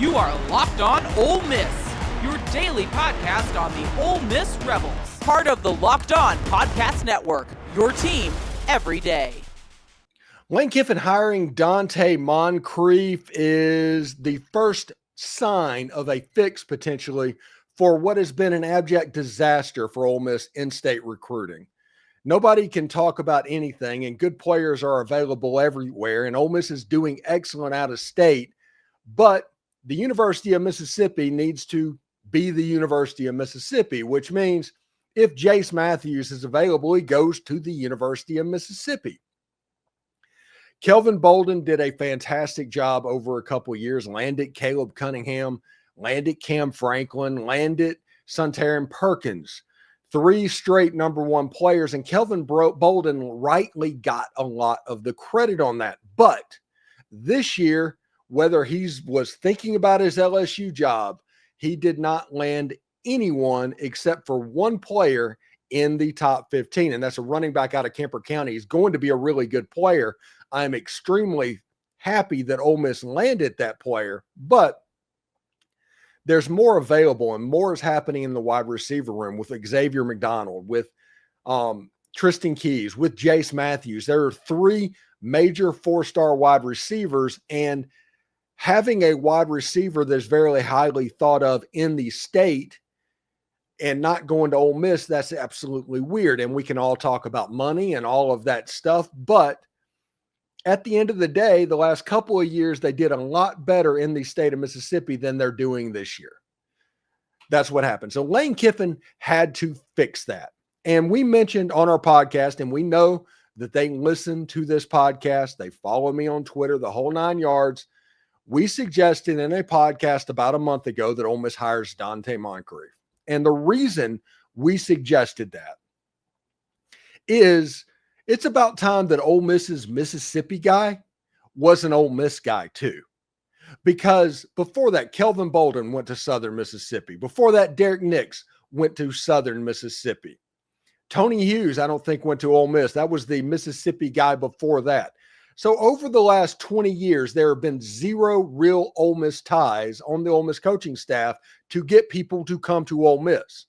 You are Locked On Ole Miss, your daily podcast on the Ole Miss Rebels. Part of the Locked On Podcast Network, your team every day. Lane Kiffin hiring Donte Moncrief is the first sign of a fix potentially for what has been an abject disaster for Ole Miss in-state recruiting. Nobody can talk about anything, and good players are available everywhere, and Ole Miss is doing excellent out of state, but the University of Mississippi needs to be the University of Mississippi, which means if Jace Matthews is available, he goes to the University of Mississippi. Kelvin Bolden did a fantastic job over a couple years, landed Caleb Cunningham, landed Cam Franklin, landed Suntaran Perkins, 3 straight number 1 players, and Kelvin Bolden rightly got a lot of the credit on that. But this year, whether he was thinking about his LSU job, he did not land anyone except for 1 player in the top 15, and that's a running back out of Kemper County. He's going to be a really good player. I'm extremely happy that Ole Miss landed that player, but there's more available and more is happening in the wide receiver room with Xavier McDonald, with Tristan Keys, with Jace Matthews. There are 3 major 4-star wide receivers, and having a wide receiver that's very highly thought of in the state and not going to Ole Miss, that's absolutely weird. And we can all talk about money and all of that stuff, but at the end of the day, the last couple of years, they did a lot better in the state of Mississippi than they're doing this year. That's what happened. So Lane Kiffin had to fix that. And we mentioned on our podcast, and we know that they listen to this podcast. They follow me on Twitter, the whole 9 yards. We suggested in a podcast about a month ago that Ole Miss hires Donte Moncrief. And the reason we suggested that is it's about time that Ole Miss's Mississippi guy was an Ole Miss guy too. Because before that, Kelvin Bolden went to Southern Mississippi. Before that, Derek Nix went to Southern Mississippi. Tony Hughes, I don't think, went to Ole Miss. That was the Mississippi guy before that. So over the last 20 years, there have been 0 real Ole Miss ties on the Ole Miss coaching staff to get people to come to Ole Miss.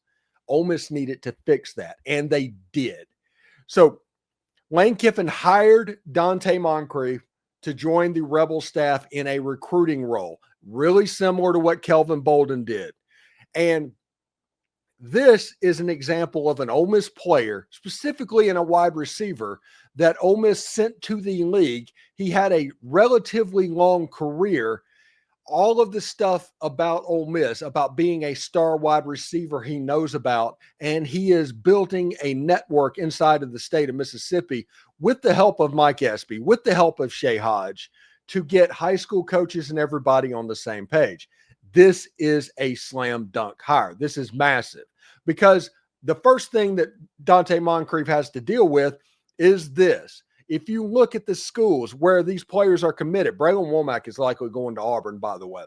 Ole Miss needed to fix that, and they did. So Lane Kiffin hired Donte Moncrief to join the Rebel staff in a recruiting role, really similar to what Kelvin Bolden did. And this is an example of an Ole Miss player, specifically in a wide receiver, that Ole Miss sent to the league. He had a relatively long career. All of the stuff about Ole Miss, about being a star wide receiver, he knows about, and he is building a network inside of the state of Mississippi with the help of Mike Espy, with the help of Shea Hodge, to get high school coaches and everybody on the same page. This is a slam dunk hire. This is massive because the first thing that Donte Moncrief has to deal with is this. If you look at the schools where these players are committed, Braylon Womack is likely going to Auburn, by the way.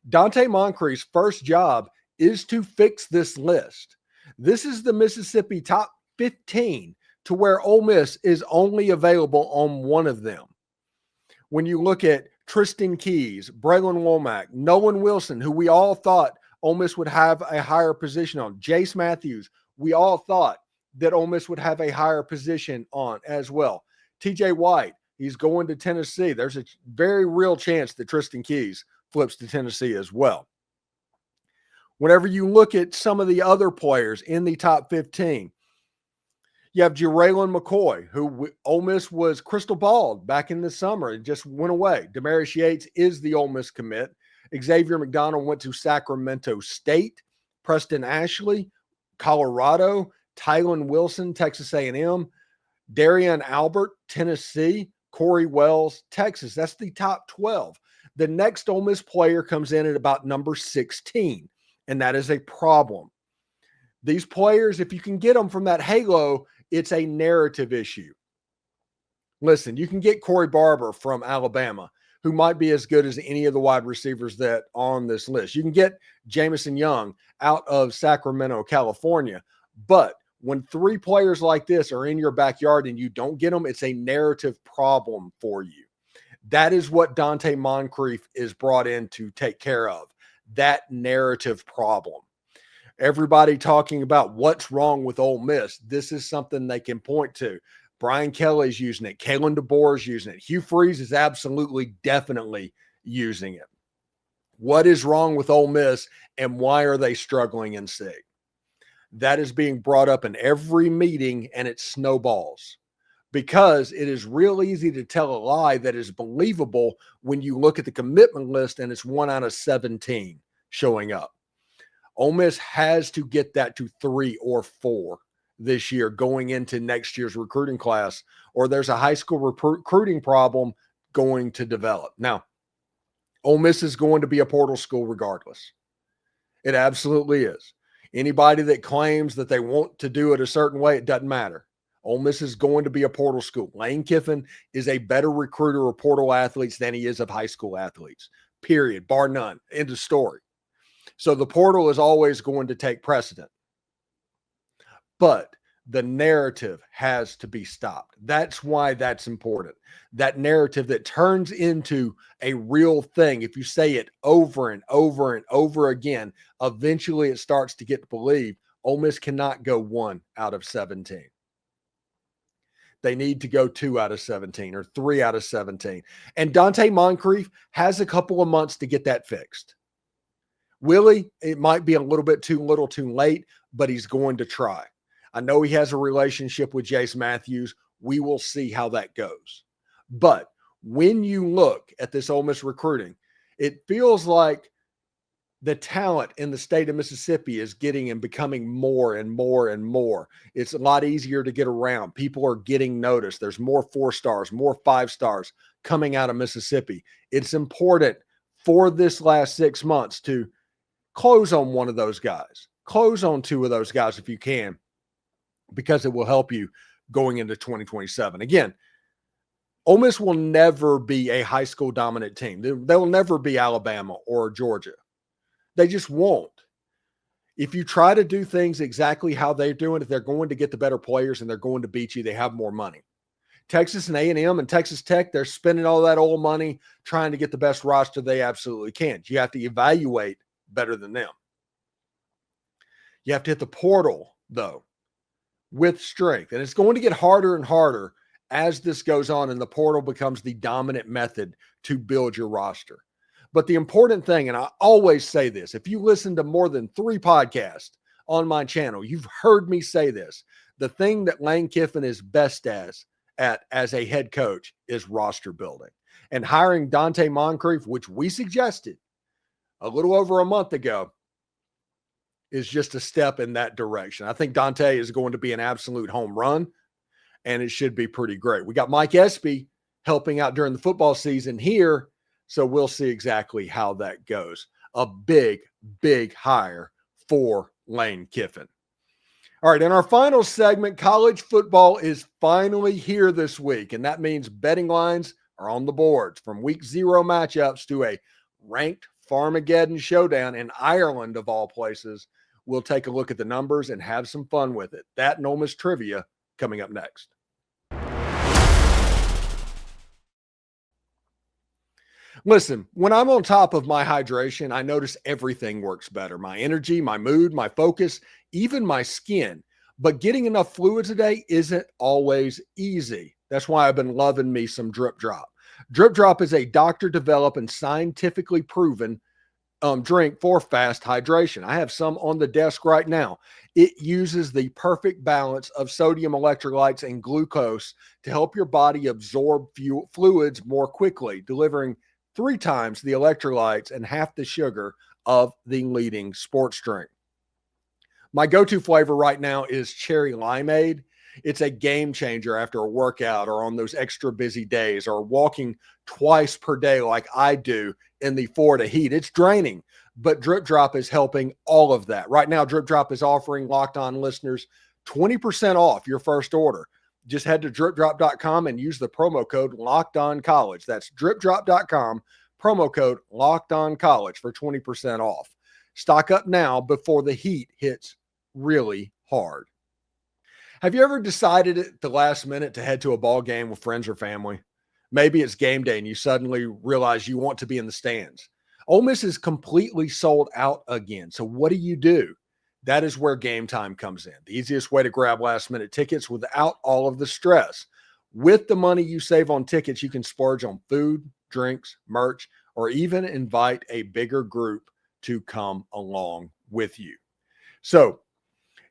Donte Moncrief's first job is to fix this list. This is the Mississippi top 15 to where Ole Miss is only available on one of them. When you look at Tristan Keys, Braylon Womack, Nolan Wilson, who we all thought Ole Miss would have a higher position on, Jace Matthews, we all thought that Ole Miss would have a higher position on as well. TJ White, he's going to Tennessee. There's a very real chance that Tristan Keys flips to Tennessee as well. Whenever you look at some of the other players in the top 15, you have Jeraylon McCoy, who Ole Miss was crystal balled back in the summer. It just went away. Demarius Yates is the Ole Miss commit. Xavier McDonald went to Sacramento State. Preston Ashley, Colorado. Tylen Wilson, Texas A&M, Darian Albert, Tennessee, Corey Wells, Texas. That's the top 12. The next Ole Miss player comes in at about number 16, and that is a problem. These players, if you can get them from that halo, it's a narrative issue. Listen, you can get Corey Barber from Alabama, who might be as good as any of the wide receivers that are on this list. You can get Jamison Young out of Sacramento, California, but when 3 players like this are in your backyard and you don't get them, it's a narrative problem for you. That is what Donte Moncrief is brought in to take care of, that narrative problem. Everybody talking about what's wrong with Ole Miss. This is something they can point to. Brian Kelly's using it. Kalen DeBoer is using it. Hugh Freeze is absolutely, definitely using it. What is wrong with Ole Miss and why are they struggling in SIG? That is being brought up in every meeting and it snowballs because it is real easy to tell a lie that is believable when you look at the commitment list and it's 1 out of 17 showing up. Ole Miss has to get that to 3 or 4 this year going into next year's recruiting class, or there's a high school recruiting problem going to develop. Now, Ole Miss is going to be a portal school regardless. It absolutely is. Anybody that claims that they want to do it a certain way, it doesn't matter. Ole Miss is going to be a portal school. Lane Kiffin is a better recruiter of portal athletes than he is of high school athletes, period, bar none. End of story. So the portal is always going to take precedent. But the narrative has to be stopped. That's why that's important. That narrative that turns into a real thing. If you say it over and over and over again, eventually it starts to get believed. Ole Miss cannot go 1 out of 17. They need to go 2 out of 17 or 3 out of 17. And Donte Moncrief has a couple of months to get that fixed. Willie, it might be a little bit too little too late, but he's going to try. I know he has a relationship with Jace Matthews. We will see how that goes. But when you look at this Ole Miss recruiting, it feels like the talent in the state of Mississippi is getting and becoming more and more and more. It's a lot easier to get around. People are getting noticed. There's more 4 stars, more 5 stars coming out of Mississippi. It's important for this last 6 months to close on one of those guys. Close on 2 of those guys if you can, because it will help you going into 2027. Again, Ole Miss will never be a high school dominant team. They will never be Alabama or Georgia. They just won't. If you try to do things exactly how they're doing it, they're going to get the better players and they're going to beat you. They have more money. Texas and A&M and Texas Tech, they're spending all that old money trying to get the best roster they absolutely can. You have to evaluate better than them. You have to hit the portal, though, with strength. And it's going to get harder and harder as this goes on and the portal becomes the dominant method to build your roster. But the important thing, and I always say this, if you listen to more than 3 podcasts on my channel, you've heard me say this. The thing that Lane Kiffin is best as a head coach is roster building. And hiring Donte Moncrief, which we suggested a little over a month ago, is just a step in that direction. I think Donte is going to be an absolute home run, and it should be pretty great. We got Mike Espy helping out during the football season here, so we'll see exactly how that goes. A big, big hire for Lane Kiffin. All right, in our final segment, college football is finally here this week, and that means betting lines are on the boards, from week 0 matchups to a ranked Farmageddon showdown in Ireland, of all places. We'll take a look at the numbers and have some fun with it. That and Ole Miss Trivia coming up next. Listen, when I'm on top of my hydration, I notice everything works better. My energy, my mood, my focus, even my skin. But getting enough fluid today isn't always easy. That's why I've been loving me some Drip Drop. Drip Drop is a doctor-developed and scientifically proven drink for fast hydration. I have some on the desk right now. It uses the perfect balance of sodium electrolytes and glucose to help your body absorb fluids more quickly, delivering 3 times the electrolytes and half the sugar of the leading sports drink. My go-to flavor right now is cherry limeade. It's a game changer after a workout or on those extra busy days or walking twice per day like I do in the Florida heat. It's draining, but Drip Drop is helping all of that. Right now, Drip Drop is offering Locked On listeners 20% off your first order. Just head to dripdrop.com and use the promo code LOCKEDONCollege. That's dripdrop.com, promo code LOCKEDONCollege for 20% off. Stock up now before the heat hits really hard. Have you ever decided at the last minute to head to a ball game with friends or family? Maybe it's game day and you suddenly realize you want to be in the stands. Ole Miss is completely sold out again. So what do? That is where Game Time comes in. The easiest way to grab last-minute tickets without all of the stress. With the money you save on tickets, you can splurge on food, drinks, merch, or even invite a bigger group to come along with you. So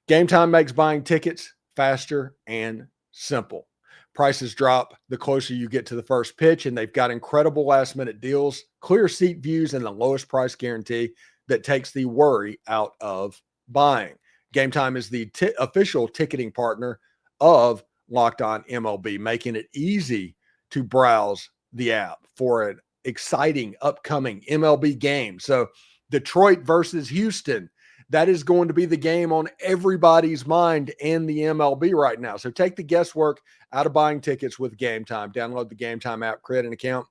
Game Time makes buying tickets faster and simple. Prices drop the closer you get to the first pitch, and they've got incredible last-minute deals, clear seat views, and the lowest price guarantee that takes the worry out of buying. Game Time is the official ticketing partner of Locked On MLB, making it easy to browse the app for an exciting upcoming MLB game. So Detroit versus Houston, that is going to be the game on everybody's mind in the MLB right now. So take the guesswork out of buying tickets with Game Time. Download the Game Time app, create an account,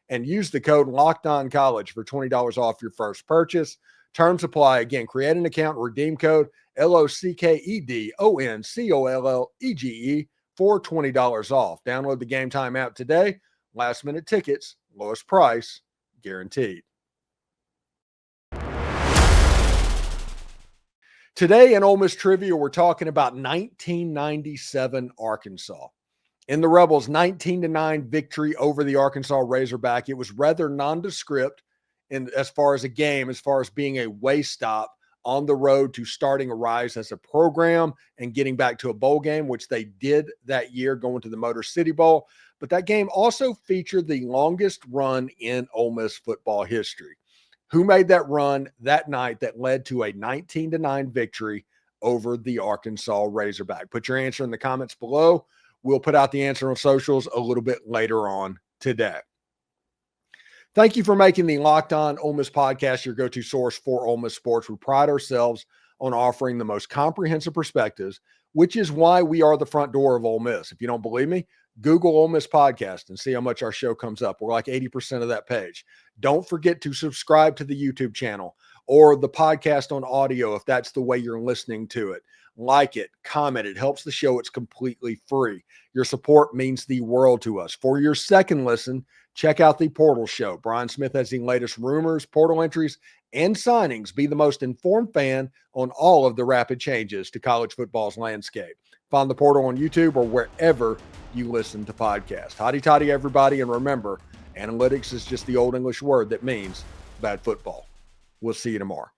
and use the code LOCKEDONCollege for $20 off your first purchase. Terms apply. Again, create an account, redeem code LOCKEDONCOLLEGE for $20 off. Download the Game Time app today. Last minute tickets, lowest price, guaranteed. Today in Ole Miss Trivia, we're talking about 1997 Arkansas. In the Rebels' 19-9 victory over the Arkansas Razorback, it was rather nondescript as far as a game, as far as being a way stop on the road to starting a rise as a program and getting back to a bowl game, which they did that year going to the Motor City Bowl. But that game also featured the longest run in Ole Miss football history. Who made that run that night that led to a 19-9 victory over the Arkansas Razorback? Put your answer in the comments below. We'll put out the answer on socials a little bit later on today. Thank you for making the Locked On Ole Miss podcast your go-to source for Ole Miss sports. We pride ourselves on offering the most comprehensive perspectives, which is why we are the front door of Ole Miss. If you don't believe me, Google Ole Miss podcast and see how much our show comes up. We're like 80% of that page. Don't forget to subscribe to the YouTube channel or the podcast on audio if that's the way you're listening to it. Like it, comment. It helps the show. It's completely free. Your support means the world to us. For your second listen, check out the Portal Show. Brian Smith has the latest rumors, portal entries, and signings. Be the most informed fan on all of the rapid changes to college football's landscape. Find the Portal on YouTube or wherever you listen to podcasts. Hotty toddy, everybody, and remember, analytics is just the old English word that means bad football. We'll see you tomorrow.